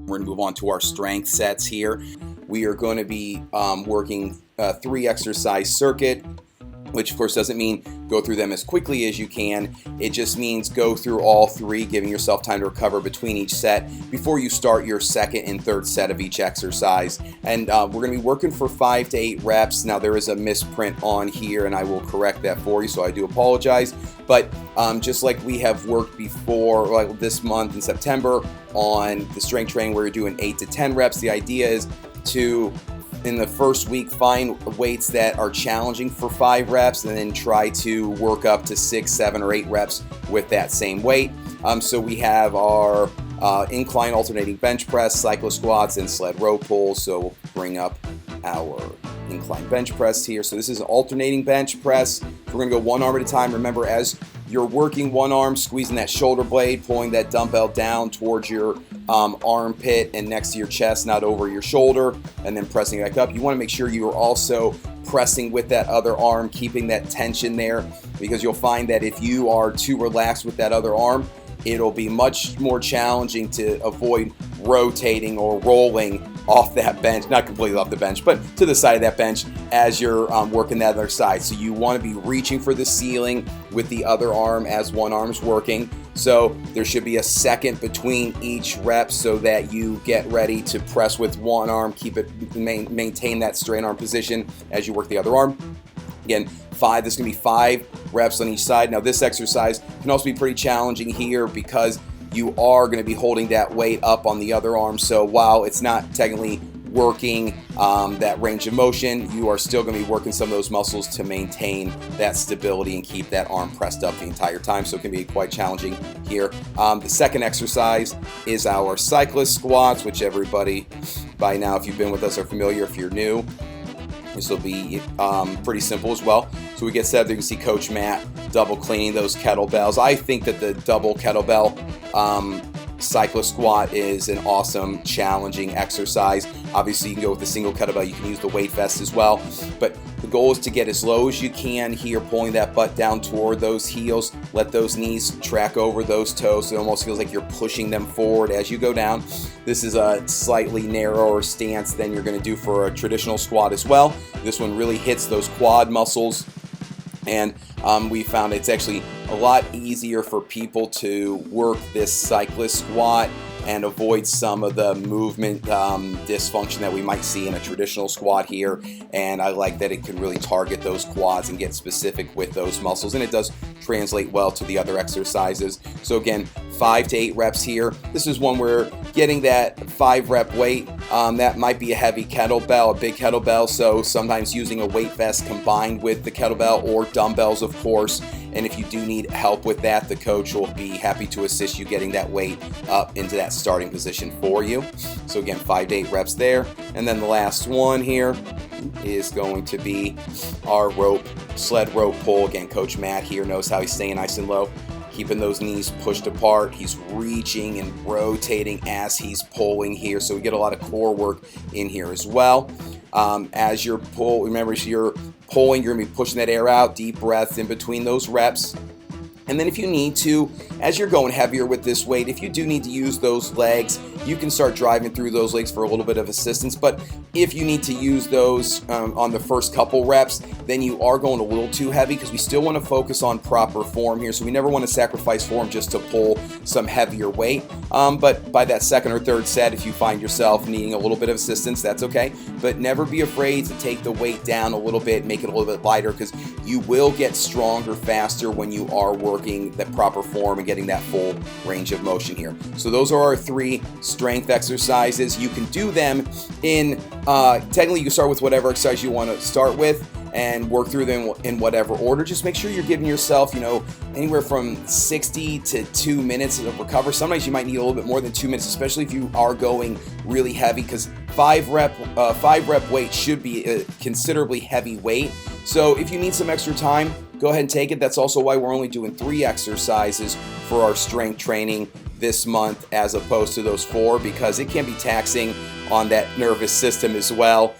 We're going to move on to our strength sets here. We are going to be working a 3-exercise circuit, which of course doesn't mean go through them as quickly as you can. It just means go through all 3, giving yourself time to recover between each set before you start your second and third set of each exercise. And we're going to be working for 5 to 8 reps. Now there is a misprint on here and I will correct that for you, so I do apologize. But just like we have worked before, like this month in September on the strength training where you're doing 8 to 10 reps, the idea is to in the first week find weights that are challenging for 5 reps and then try to work up to 6, 7, or 8 reps with that same weight. So we have our incline alternating bench press, cyclo squats, and sled row pulls. So we'll bring up our incline bench press here. So this is an alternating bench press. We're going to go one arm at a time. Remember, as you're working one arm, squeezing that shoulder blade, pulling that dumbbell down towards your armpit and next to your chest, not over your shoulder, and then pressing it back up. You want to make sure you are also pressing with that other arm, keeping that tension there, because you'll find that if you are too relaxed with that other arm, it'll be much more challenging to avoid rotating or rolling off that bench, not completely off the bench, but to the side of that bench as you're working that other side. So you want to be reaching for the ceiling with the other arm as one arm's working. So there should be a second between each rep so that you get ready to press with one arm, keep it, maintain that straight arm position as you work the other arm. Again, this is going to be 5 reps on each side. Now this exercise can also be pretty challenging here because you are going to be holding that weight up on the other arm. So while it's not technically working that range of motion, you are still going to be working some of those muscles to maintain that stability and keep that arm pressed up the entire time. So it can be quite challenging here. The second exercise is our cyclist squats, which everybody by now, if you've been with us, are familiar. If you're new, this will be pretty simple as well. So we get set up there. You can see Coach Matt double cleaning those kettlebells. I think that the double kettlebell cyclo squat is an awesome, challenging exercise. Obviously, you can go with the single kettlebell. You can use the weight vest as well. But the goal is to get as low as you can here, pulling that butt down toward those heels. Let those knees track over those toes. So it almost feels like you're pushing them forward as you go down. This is a slightly narrower stance than you're going to do for a traditional squat as well. This one really hits those quad muscles. And we found it's actually a lot easier for people to work this cyclist squat and avoid some of the movement dysfunction that we might see in a traditional squat here. And I like that it can really target those quads and get specific with those muscles. And it does translate well to the other exercises. So again, 5 to 8 reps here. This is one where getting that 5 rep weight, that might be a heavy kettlebell, a big kettlebell. So sometimes using a weight vest combined with the kettlebell or dumbbells, of course. And if you do need help with that, the coach will be happy to assist you getting that weight up into that starting position for you. So again, 5 to 8 reps there. And then the last one here is going to be our sled rope pull. Again, Coach Matt here knows how he's staying nice and low, keeping those knees pushed apart. He's reaching and rotating as he's pulling here. So we get a lot of core work in here as well. As you're remember, as you're pulling, you're going to be pushing that air out, deep breaths in between those reps. And then if you need to, as you're going heavier with this weight, if you do need to use those legs, you can start driving through those legs for a little bit of assistance. But if you need to use those on the first couple reps, then you are going a little too heavy, because we still want to focus on proper form here. So we never want to sacrifice form just to pull some heavier weight. But by that second or third set, if you find yourself needing a little bit of assistance, that's okay. But never be afraid to take the weight down a little bit, make it a little bit lighter, because you will get stronger faster when you are working the proper form and getting that full range of motion here. So those are our 3 strength exercises. You can do them in, technically you can start with whatever exercise you want to start with and work through them in whatever order. Just make sure you're giving yourself, anywhere from 60 to 2 minutes of recover. Sometimes you might need a little bit more than 2 minutes, especially if you are going really heavy, because 5 rep weight should be a considerably heavy weight. So if you need some extra time, go ahead and take it. That's also why we're only doing 3 exercises for our strength training this month as opposed to those 4, because it can be taxing on that nervous system as well.